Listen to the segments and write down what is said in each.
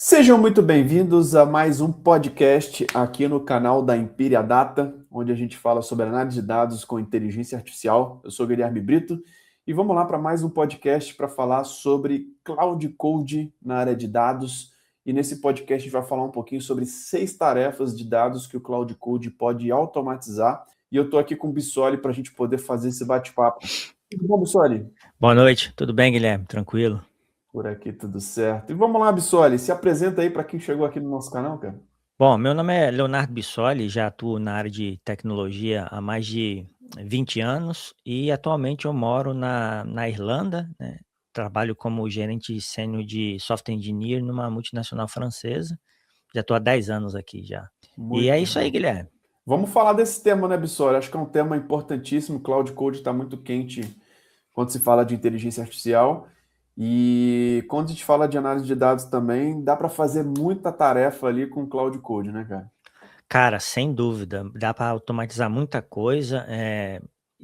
Sejam muito bem-vindos a mais um podcast aqui no canal da Empíria Data, onde a gente fala sobre análise de dados com inteligência artificial. Eu sou Guilherme Brito e vamos lá para mais um podcast para falar sobre Cloud Code na área de dados. E nesse podcast a gente vai falar um pouquinho sobre 6 tarefas de dados que o Cloud Code pode automatizar. E eu estou aqui com o Bissoli para a gente poder fazer esse bate-papo. Tudo bom, Bissoli? Boa noite, tudo bem, Guilherme? Tranquilo? Por aqui tudo certo. E vamos lá, Bissoli, se apresenta aí para quem chegou aqui no nosso canal, cara. Bom, meu nome é Leonardo Bissoli, já atuo na área de tecnologia há mais de 20 anos e atualmente eu moro na Irlanda, né? Trabalho como gerente sênior de software engineer numa multinacional francesa. Já estou há 10 anos aqui já. E é Muito isso aí, bom. Guilherme. Vamos falar desse tema, né, Bissoli? Acho que é um tema importantíssimo. Cloud Code está muito quente quando se fala de inteligência artificial. E quando a gente fala de análise de dados também, dá para fazer muita tarefa ali com Cloud Code, né, cara? Cara, sem dúvida, dá para automatizar muita coisa.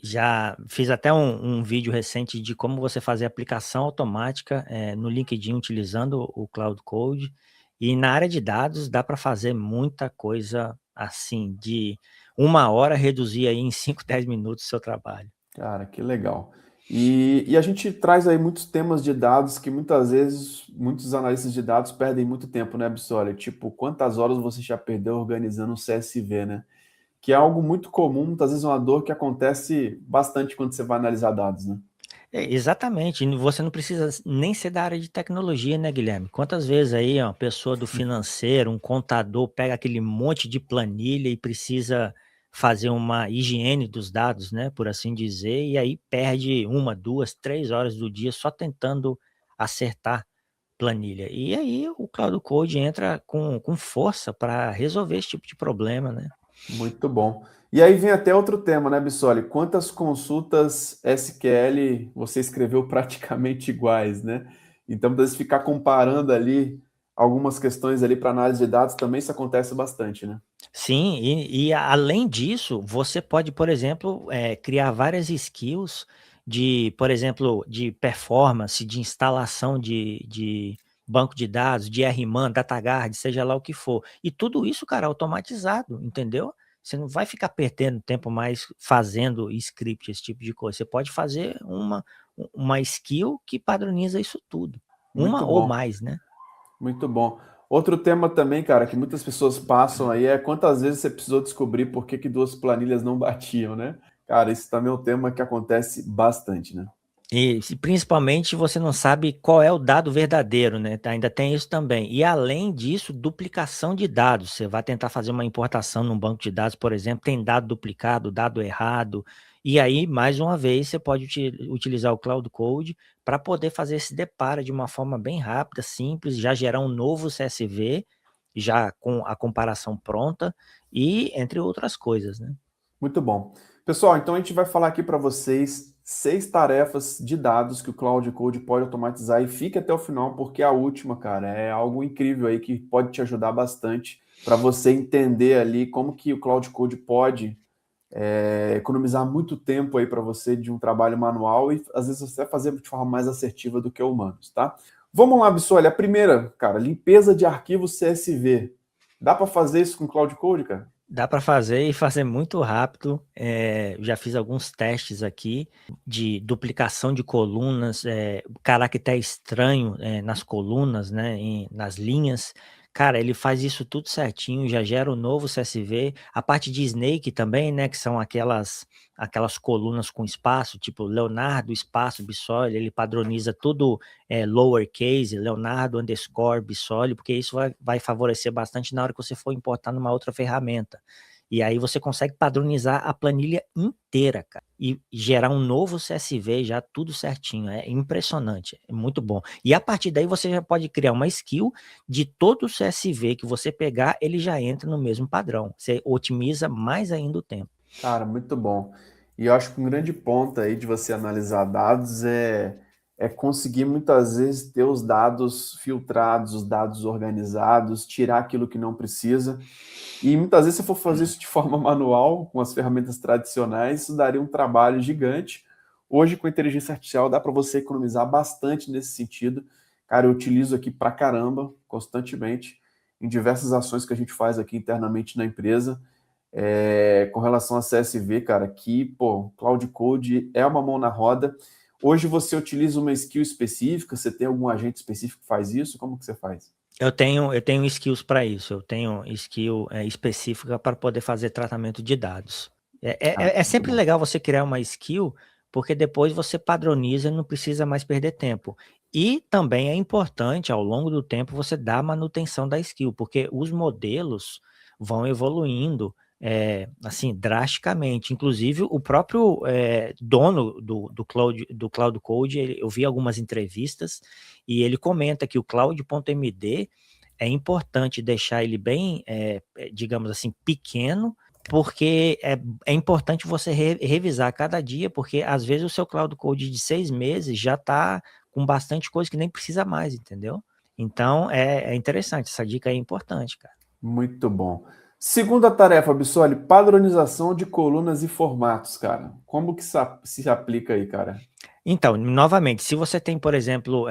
Já fiz até um vídeo recente de como você fazer aplicação automática no LinkedIn utilizando o Cloud Code. E na área de dados dá para fazer muita coisa assim, de 1 hora reduzir aí em 5, 10 minutos o seu trabalho. Cara, que legal. E a gente traz aí muitos temas de dados que muitas vezes muitos analistas de dados perdem muito tempo, né, Bissoli? Tipo, quantas horas você já perdeu organizando um CSV, né? Que é algo muito comum, muitas vezes é uma dor que acontece bastante quando você vai analisar dados, né? Exatamente, e você não precisa nem ser da área de tecnologia, né, Guilherme? Quantas vezes aí, ó, uma pessoa do financeiro, um contador, pega aquele monte de planilha e precisa fazer uma higiene dos dados, né, por assim dizer, e aí perde 1, 2, 3 horas do dia só tentando acertar planilha. E aí o Cloud Code entra com força para resolver esse tipo de problema, né? Muito bom. E aí vem até outro tema, né, Bissoli? Quantas consultas SQL você escreveu praticamente iguais, né? Então, para você ficar comparando ali algumas questões ali para análise de dados, também isso acontece bastante, né? Sim, e além disso, você pode, por exemplo, criar várias skills de, por exemplo, de performance, de instalação de banco de dados, de RMAN, DataGuard, seja lá o que for. E tudo isso, cara, automatizado, entendeu? Você não vai ficar perdendo tempo mais fazendo script, esse tipo de coisa. Você pode fazer uma skill que padroniza isso tudo. Muito Uma ou bom, mais, né? muito bom. Outro tema também, cara, que muitas pessoas passam aí é quantas vezes você precisou descobrir por que que duas planilhas não batiam, né? Cara, isso também é um tema que acontece bastante, né? E se principalmente você não sabe qual é o dado verdadeiro, né, ainda tem isso também. E além disso, duplicação de dados, você vai tentar fazer uma importação num banco de dados, por exemplo, tem dado duplicado, dado errado, e aí, mais uma vez, você pode utilizar o Cloud Code para poder fazer esse deparo de uma forma bem rápida, simples, já gerar um novo CSV, já com a comparação pronta, e entre outras coisas, né. Muito bom. Pessoal, então a gente vai falar aqui para vocês 6 tarefas de dados que o Cloud Code pode automatizar e fique até o final, porque a última, cara, é algo incrível aí que pode te ajudar bastante para você entender ali como que o Cloud Code pode economizar muito tempo aí para você de um trabalho manual e às vezes você vai fazer de forma mais assertiva do que humanos, tá? Vamos lá, Bissoli. A primeira, cara, limpeza de arquivos CSV. Dá para fazer isso com Cloud Code, cara? Dá para fazer e fazer muito rápido. Já fiz alguns testes aqui de duplicação de colunas, caractere estranho nas colunas, né, nas linhas. Cara, ele faz isso tudo certinho, já gera um novo CSV. A parte de Snake também, né, que são aquelas colunas com espaço, tipo Leonardo, espaço, Bissoli, ele padroniza tudo lowercase, Leonardo underscore Bissoli, porque isso vai favorecer bastante na hora que você for importar numa outra ferramenta. E aí você consegue padronizar a planilha inteira, cara, e gerar um novo CSV já tudo certinho, é impressionante, é muito bom. E a partir daí você já pode criar uma skill de todo o CSV que você pegar, ele já entra no mesmo padrão, você otimiza mais ainda o tempo. Cara, muito bom. E eu acho que um grande ponto aí de você analisar dados é conseguir muitas vezes ter os dados filtrados, os dados organizados, tirar aquilo que não precisa. E muitas vezes, se for fazer isso de forma manual, com as ferramentas tradicionais, isso daria um trabalho gigante. Hoje, com a inteligência artificial, dá para você economizar bastante nesse sentido, Cara, eu utilizo aqui pra caramba, constantemente, em diversas ações que a gente faz aqui internamente na empresa. Com relação a CSV, cara, que, pô, Cloud Code é uma mão na roda. Hoje você utiliza uma skill específica? Você tem algum agente específico que faz isso? Como que você faz? Eu tenho skills para isso, eu tenho skill específica para poder fazer tratamento de dados. Ah, É muito sempre bom. legal você criar uma skill, porque depois você padroniza e não precisa mais perder tempo. E também é importante, ao longo do tempo, você dar manutenção da skill, porque os modelos vão evoluindo assim, drasticamente. Inclusive, o próprio dono do Cloud Code, eu vi algumas entrevistas, e ele comenta que o Cloud.md é importante deixar ele bem, digamos assim, pequeno, porque é importante você revisar cada dia, porque às vezes o seu Cloud Code de 6 meses já está com bastante coisa que nem precisa mais, entendeu? Então é interessante, essa dica aí é importante, cara. Muito bom. Segunda tarefa, Bissoli, padronização de colunas e formatos, cara. Como que se aplica aí, cara? Então, novamente, se você tem, por exemplo,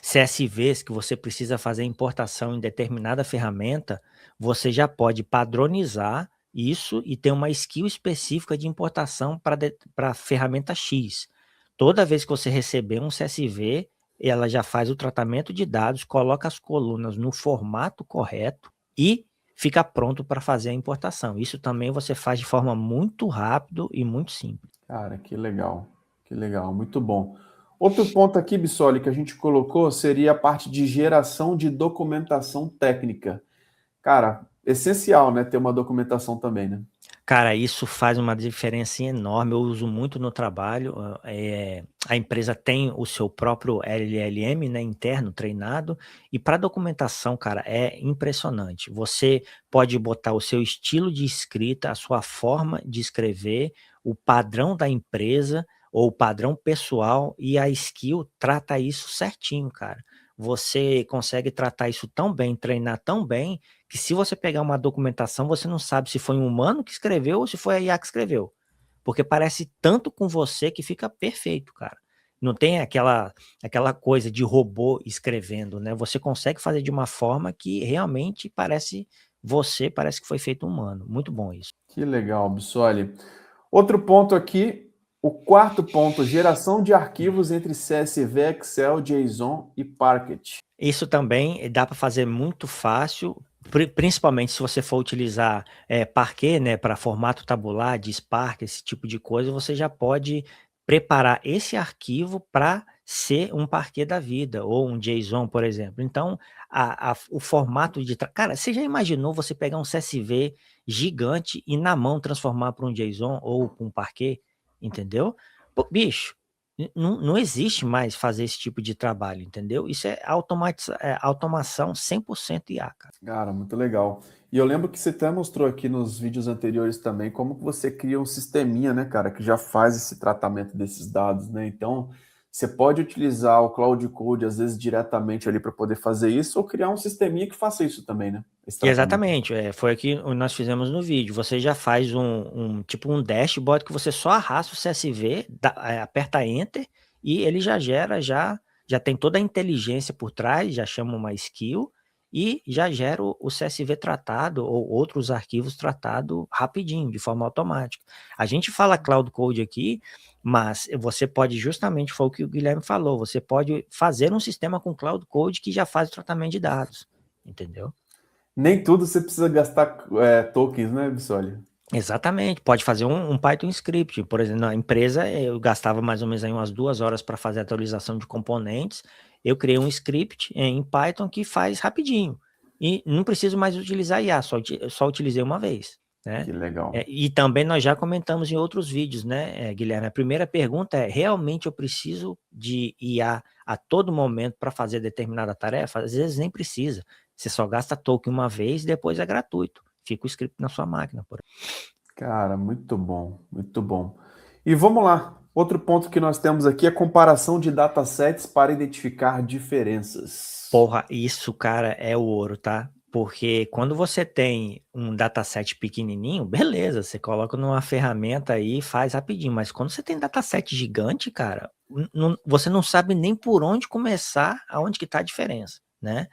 CSVs que você precisa fazer importação em determinada ferramenta, você já pode padronizar isso e ter uma skill específica de importação para a ferramenta X. Toda vez que você receber um CSV, ela já faz o tratamento de dados, coloca as colunas no formato correto e fica pronto para fazer a importação. Isso também você faz de forma muito rápido e muito simples. Cara, que legal, muito bom. Outro ponto aqui, Bissoli, que a gente colocou seria a parte de geração de documentação técnica. Cara, essencial, né, ter uma documentação também, né? Cara, isso faz uma diferença enorme. Eu uso muito no trabalho. A empresa tem o seu próprio LLM, né, interno, treinado, e para documentação, cara, é impressionante. Você pode botar o seu estilo de escrita, a sua forma de escrever, o padrão da empresa ou o padrão pessoal, e a skill trata isso certinho, cara. Você consegue tratar isso tão bem, treinar tão bem, que se você pegar uma documentação, você não sabe se foi um humano que escreveu ou se foi a IA que escreveu. Porque parece tanto com você que fica perfeito, cara. Não tem aquela coisa de robô escrevendo, né? Você consegue fazer de uma forma que realmente parece que foi feito humano. Muito bom isso. Que legal, Bissoli. Outro ponto aqui, o quarto ponto, geração de arquivos entre CSV, Excel, JSON e Parquet. Isso também dá para fazer muito fácil, principalmente se você for utilizar Parquet, né, para formato tabular, de Spark, esse tipo de coisa, você já pode preparar esse arquivo para ser um Parquet da vida, ou um JSON, por exemplo. Então, o formato Cara, você já imaginou você pegar um CSV gigante e na mão transformar para um JSON ou para um Parquet? Entendeu? Pô, bicho, não existe mais fazer esse tipo de trabalho, entendeu? Isso é automação 100% IA, cara. Cara, muito legal. E eu lembro que você até mostrou aqui nos vídeos anteriores também como que você cria um sisteminha, né, cara, que já faz esse tratamento desses dados, né? Então, você pode utilizar o Cloud Code, às vezes, diretamente ali para poder fazer isso, ou criar um sisteminha que faça isso também, né? Esse tratamento. Exatamente, foi o que nós fizemos no vídeo. Você já faz tipo um dashboard que você só arrasta o CSV, aperta Enter e ele já gera, já tem toda a inteligência por trás, já chama uma skill e já gera o CSV tratado ou outros arquivos tratados rapidinho, de forma automática. A gente fala Cloud Code aqui, mas você pode justamente, foi o que o Guilherme falou, você pode fazer um sistema com Cloud Code que já faz o tratamento de dados, entendeu? Nem tudo você precisa gastar tokens, né, Bissoli? Exatamente, pode fazer um Python script. Por exemplo, na empresa eu gastava mais ou menos aí umas 2 horas para fazer a atualização de componentes. Eu criei um script em Python que faz rapidinho. E não preciso mais utilizar IA, só utilizei uma vez, né? Que legal. E também nós já comentamos em outros vídeos, né, Guilherme? A primeira pergunta é: realmente eu preciso de IA a todo momento para fazer determinada tarefa? Às vezes nem precisa. Você só gasta token uma vez e depois é gratuito. Fica o script na sua máquina, por Cara, muito bom, muito bom. E vamos lá. Outro ponto que nós temos aqui é comparação de datasets para identificar diferenças. Porra, isso, cara, é o ouro, tá? Porque quando você tem um dataset pequenininho, beleza, você coloca numa ferramenta aí e faz rapidinho. Mas quando você tem dataset gigante, cara, você não sabe nem por onde começar, aonde que está a diferença, né?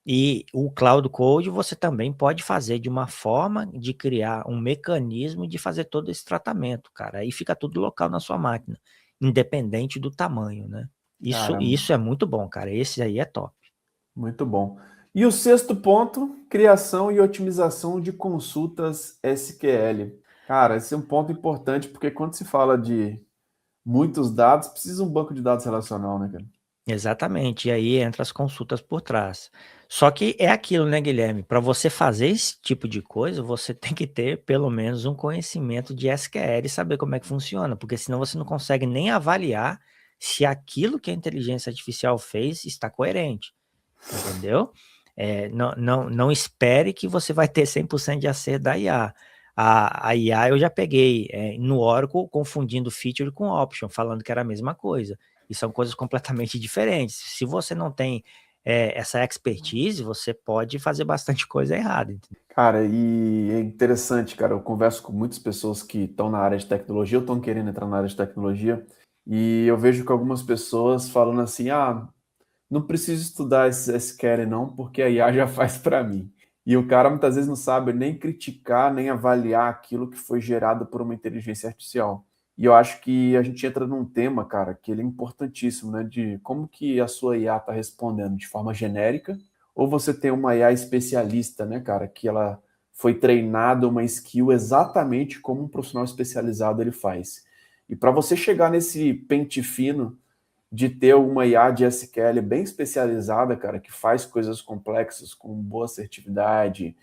E o Cloud Code você também pode fazer de uma forma de criar um mecanismo de fazer todo esse tratamento, cara. Aí fica tudo local na sua máquina, independente do tamanho, né? Isso, Cara, isso é muito bom, cara. Esse aí é top. muito bom. E o sexto ponto, criação e otimização de consultas SQL. Cara, esse é um ponto importante, porque quando se fala de muitos dados, precisa um banco de dados relacional, né, cara? Exatamente, e aí entra as consultas por trás. Só que é aquilo, né, Guilherme? Para você fazer esse tipo de coisa, você tem que ter pelo menos um conhecimento de SQL e saber como é que funciona, porque senão você não consegue nem avaliar se aquilo que a inteligência artificial fez está coerente, entendeu? Não espere que você vai ter 100% de acerto da IA. A IA eu já peguei no Oracle confundindo feature com option, falando que era a mesma coisa. E são coisas completamente diferentes. Se você não tem essa expertise, você pode fazer bastante coisa errada. Cara, e é interessante, cara. Eu converso com muitas pessoas que estão na área de tecnologia ou estão querendo entrar na área de tecnologia, e eu vejo que algumas pessoas falando assim: ah, não preciso estudar esse SQL não, porque a IA já faz para mim. E o cara muitas vezes não sabe nem criticar, nem avaliar aquilo que foi gerado por uma inteligência artificial. E eu acho que a gente entra num tema, cara, que ele é importantíssimo, né? De como que a sua IA está respondendo de forma genérica, ou você tem uma IA especialista, né, cara, que ela foi treinada uma skill exatamente como um profissional especializado ele faz. E para você chegar nesse pente fino de ter uma IA de SQL bem especializada, cara, que faz coisas complexas com boa assertividade,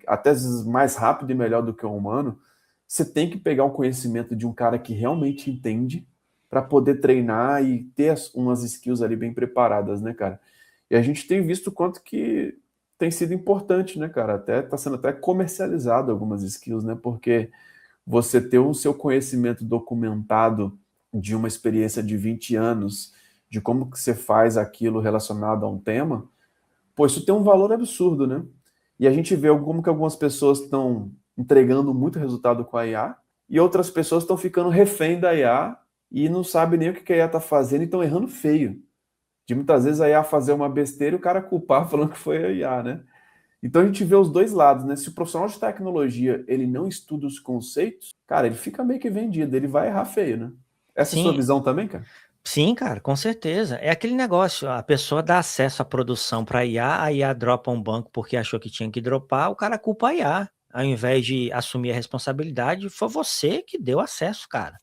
até às vezes mais rápido e melhor do que o humano, você tem que pegar o conhecimento de um cara que realmente entende para poder treinar e ter umas skills ali bem preparadas, né, cara? E a gente tem visto quanto que tem sido importante, né, cara? Até está sendo até comercializado algumas skills, né? Porque você ter o seu conhecimento documentado de uma experiência de 20 anos, de como que você faz aquilo relacionado a um tema, pô, isso tem um valor absurdo, né? E a gente vê como que algumas pessoas estão entregando muito resultado com a IA e outras pessoas estão ficando refém da IA e não sabem nem o que a IA está fazendo e estão errando feio. De muitas vezes a IA fazer uma besteira e o cara culpar falando que foi a IA, né? Então a gente vê os dois lados, né? Se o profissional de tecnologia ele não estuda os conceitos, cara, ele fica meio que vendido, ele vai errar feio, né? Essa é a sua Sim, visão também, cara? sim, cara, com certeza. É aquele negócio, a pessoa dá acesso à produção para a IA dropa um banco porque achou que tinha que dropar, o cara culpa a IA. Ao invés de assumir a responsabilidade, foi você que deu acesso, cara.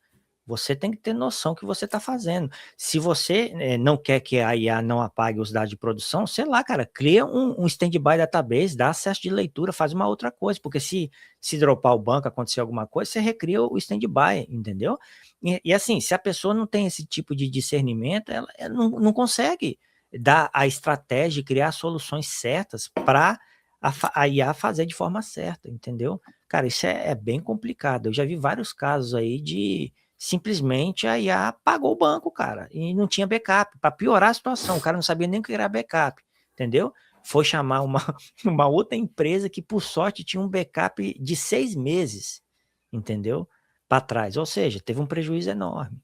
Você tem que ter noção do que você está fazendo. Se você não quer que a IA não apague os dados de produção, sei lá, cara, cria um standby database, dá acesso de leitura, faz uma outra coisa, porque se dropar o banco, acontecer alguma coisa, você recria o standby, entendeu? E assim, se a pessoa não tem esse tipo de discernimento, ela não consegue dar a estratégia, criar soluções certas para a IA fazer de forma certa, entendeu? Cara, isso é bem complicado. Eu já vi vários casos aí de simplesmente a IA pagou o banco, cara, e não tinha backup. Para piorar a situação, o cara não sabia nem o que era backup, entendeu? Foi chamar uma, uma outra empresa que, por sorte, tinha um backup de 6 meses, entendeu? Para trás. Ou seja, teve um prejuízo enorme.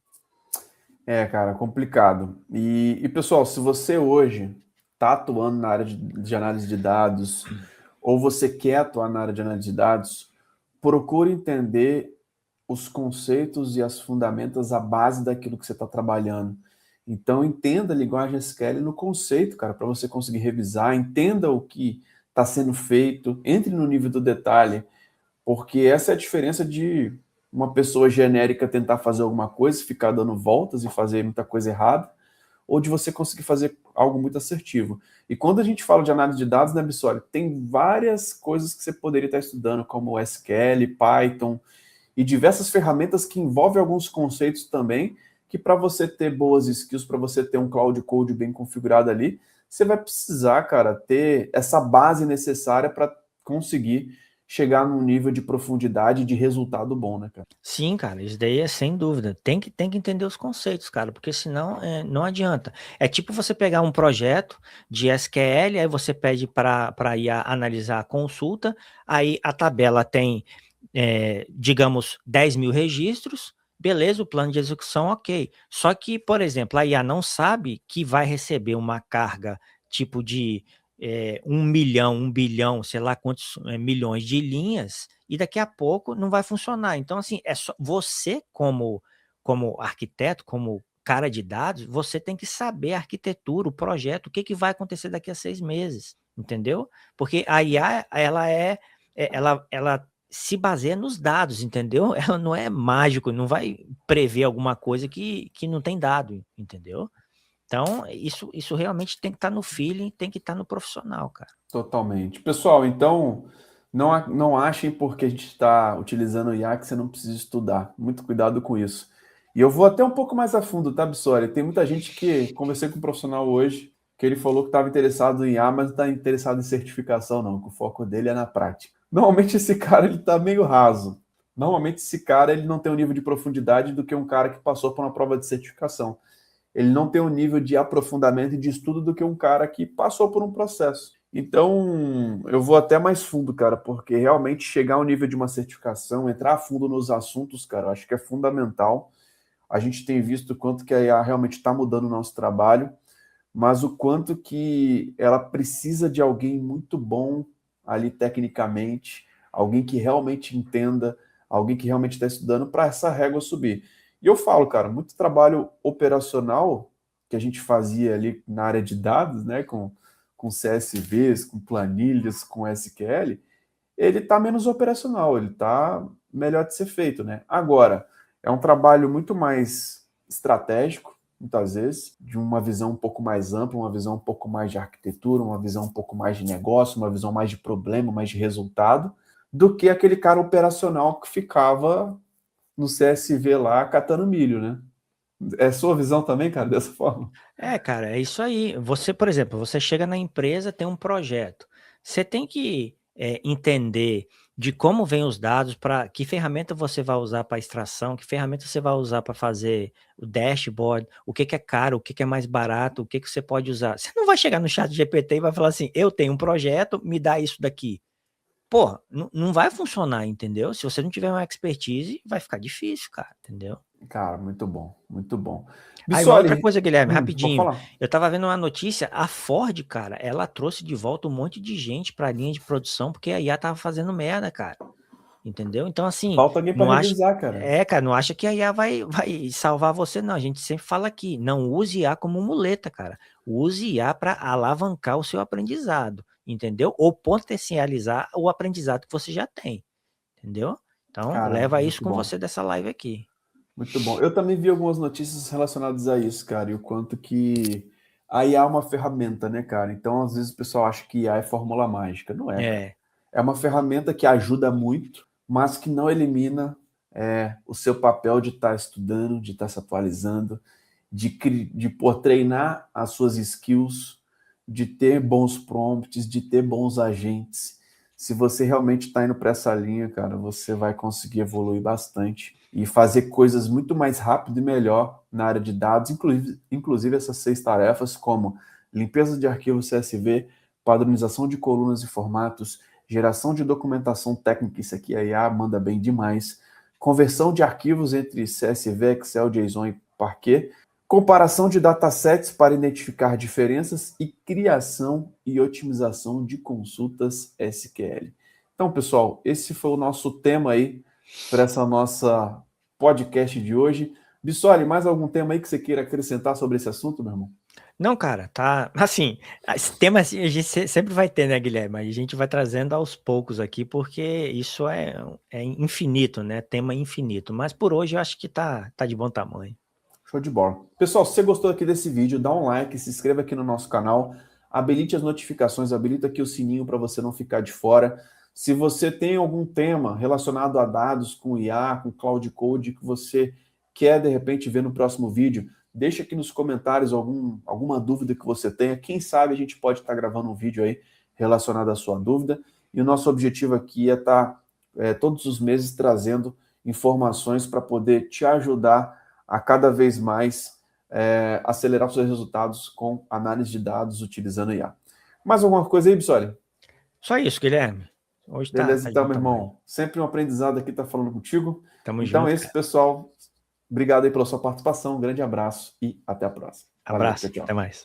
É, cara, complicado. E pessoal, se você hoje está atuando na área de análise de dados, ou você quer atuar na área de análise de dados, procure entender os conceitos e as fundamentas, a base daquilo que você está trabalhando. Então, entenda a linguagem SQL no conceito, cara, para você conseguir revisar, entenda o que está sendo feito, entre no nível do detalhe, porque essa é a diferença de uma pessoa genérica tentar fazer alguma coisa, ficar dando voltas e fazer muita coisa errada, ou de você conseguir fazer algo muito assertivo. E quando a gente fala de análise de dados, né, Bissoli, tem várias coisas que você poderia estar estudando, como SQL, Python, e diversas ferramentas que envolvem alguns conceitos também, que para você ter boas skills, para você ter um Cloud Code bem configurado ali, você vai precisar, cara, ter essa base necessária para conseguir chegar num nível de profundidade e de resultado bom, né, cara? Sim, cara, isso daí é sem dúvida. Tem que entender os conceitos, cara, porque senão não adianta. É tipo você pegar um projeto de SQL, aí você pede para IA analisar a consulta, aí a tabela tem, digamos, 10.000 registros, beleza, o plano de execução, ok. Só que, por exemplo, a IA não sabe que vai receber uma carga tipo de 1 milhão, 1 bilhão, sei lá quantos milhões de linhas, e daqui a pouco não vai funcionar. Então, assim, é só você como arquiteto, como cara de dados, você tem que saber a arquitetura, o projeto, o que que vai acontecer daqui a 6 meses, entendeu? Porque a IA, ela se baseia nos dados, entendeu? Ela não é mágico, não vai prever alguma coisa que não tem dado, entendeu? Então, isso realmente tem que estar no feeling, tem que estar no profissional, cara. Totalmente. Pessoal, então não achem porque a gente está utilizando o IA que você não precisa estudar. Muito cuidado com isso. E eu vou até um pouco mais a fundo, tá, Bissoli? Tem muita gente que conversei com um profissional hoje que ele falou que estava interessado em IA, mas não está interessado em certificação, não, que o foco dele é na prática. Normalmente esse cara ele está meio raso. Normalmente esse cara ele não tem um nível de profundidade do que um cara que passou por uma prova de certificação. Ele não tem um nível de aprofundamento e de estudo do que um cara que passou por um processo. Então, eu vou até mais fundo, cara, porque realmente chegar ao nível de uma certificação, entrar a fundo nos assuntos, cara, eu acho que é fundamental. A gente tem visto o quanto que a IA realmente está mudando o nosso trabalho, mas o quanto que ela precisa de alguém muito bom ali tecnicamente, alguém que realmente entenda, alguém que realmente está estudando para essa régua subir. E eu falo, cara, muito trabalho operacional que a gente fazia ali na área de dados, né, com CSVs, com planilhas, com SQL, ele está menos operacional, ele está melhor de ser feito, né? Agora, é um trabalho muito mais estratégico, muitas vezes, de uma visão um pouco mais ampla, uma visão um pouco mais de arquitetura, uma visão um pouco mais de negócio, uma visão mais de problema, mais de resultado, do que aquele cara operacional que ficava no CSV lá catando milho, né? É sua visão também, cara, dessa forma? Cara, é isso aí. Você, por exemplo, você chega na empresa, tem um projeto. Você tem que entender de como vêm os dados, para que ferramenta você vai usar para extração, que ferramenta você vai usar para fazer o dashboard, o que que é caro, o que que é mais barato, o que que você pode usar. Você não vai chegar no chat GPT e vai falar assim, eu tenho um projeto, me dá isso daqui. Porra, não vai funcionar, entendeu? Se você não tiver uma expertise, vai ficar difícil, cara, entendeu? Cara, muito bom, muito bom. Aí uma outra Bissoli, coisa, Guilherme, pode rapidinho. falar. Eu tava vendo uma notícia, a Ford, cara, ela trouxe de volta um monte de gente pra linha de produção porque a IA tava fazendo merda, cara. Entendeu? Então, assim, Falta alguém para não acha. revisar, cara. Cara, não acha que a IA vai salvar você, não. A gente sempre fala aqui, não use IA como muleta, cara. Use IA para alavancar o seu aprendizado, entendeu? Ou potencializar o aprendizado que você já tem, entendeu? Então, Cara, leva isso muito com bom. você dessa live aqui. Muito bom. Eu também vi algumas notícias relacionadas a isso, cara, e o quanto que a IA é uma ferramenta, né, cara? Então, às vezes o pessoal acha que IA é fórmula mágica. Não é, cara. É, É uma ferramenta que ajuda muito, mas que não elimina o seu papel de estar estudando, de estar se atualizando, de pô, treinar as suas skills, de ter bons prompts, de ter bons agentes. Se você realmente está indo para essa linha, cara, você vai conseguir evoluir bastante e fazer coisas muito mais rápido e melhor na área de dados, inclusive essas 6 tarefas, como limpeza de arquivos CSV, padronização de colunas e formatos, geração de documentação técnica, isso aqui a IA manda bem demais, conversão de arquivos entre CSV, Excel, JSON e Parquet, comparação de datasets para identificar diferenças e criação e otimização de consultas SQL. Então, pessoal, esse foi o nosso tema aí para essa nossa podcast de hoje. Bissoli, mais algum tema aí que você queira acrescentar sobre esse assunto, meu irmão? não, cara, tá. Assim, esse tema assim, a gente sempre vai ter, né, Guilherme? A gente vai trazendo aos poucos aqui, porque isso é infinito, né? Tema infinito. Mas por hoje eu acho que tá de bom tamanho. Show de bola. Pessoal, se você gostou aqui desse vídeo, dá um like, se inscreva aqui no nosso canal, habilite as notificações, habilita aqui o sininho para você não ficar de fora. Se você tem algum tema relacionado a dados com IA, com Cloud Code, que você quer de repente ver no próximo vídeo, deixa aqui nos comentários alguma dúvida que você tenha. Quem sabe a gente pode estar gravando um vídeo aí relacionado à sua dúvida. e o nosso objetivo aqui é estar todos os meses trazendo informações para poder te ajudar a cada vez mais acelerar os seus resultados com análise de dados utilizando IA. Mais alguma coisa aí, Bissoli? Só isso, Guilherme. Hoje Beleza, tá de então, bom meu tamanho. irmão. Sempre um aprendizado aqui estar falando contigo. Tamo Então, junto, esse, cara. pessoal. Obrigado aí pela sua participação. Um grande abraço e até a próxima. Valeu, Abraço, tchau, até tchau. mais.